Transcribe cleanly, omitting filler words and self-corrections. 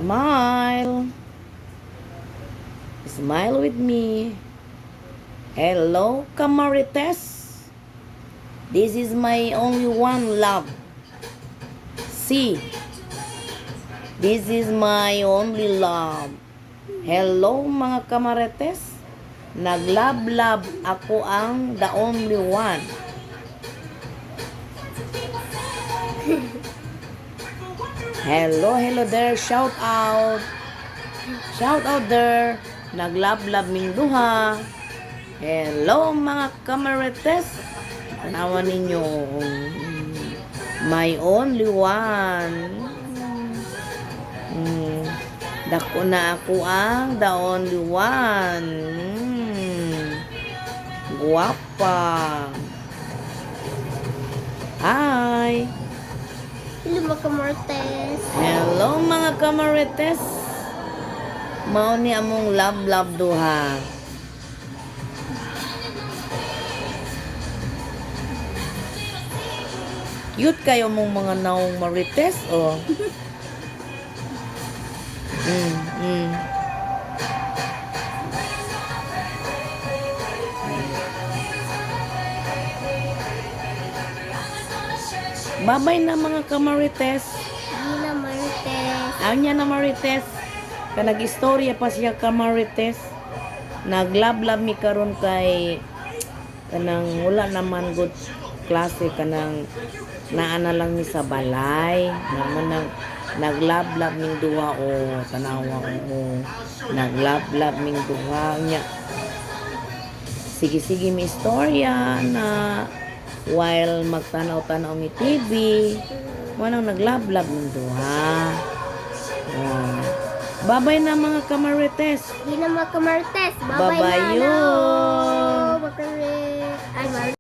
Smile. Smile with me. Hello, Camarites. This is my only one love. See. This is my only love. Hello, mga Camarites. Nag-love-love ako ang the only one. Hello there. Shout out. Shout out there. Nag-love-love ming duha. Hello, mga Camarites. Tanawan ninyo. My only one. Dako na ako ang the only one. Guwapa. Hi. Hello mga Camarites. Hello mga Camarites. Mao ni among love duha. Cute kayo mong mga naong Marites, oh. Babay na mga Camarites. Hello Marites. Anya na Marites. Kanag-istorya pa siya Camarites. Nag-love mi karon kay kanang wala naman good klase kanang naana lang ni sa balay. Naman nag-love ming duha o tanawa o nag-love ming duha nya. Sige mi istorya na while magtanaw-tanaw mi TV, wanang nag-love ming duha. Babay na mga Camarites. Hindi na mga Camarites. Bye-bye na. Babayo.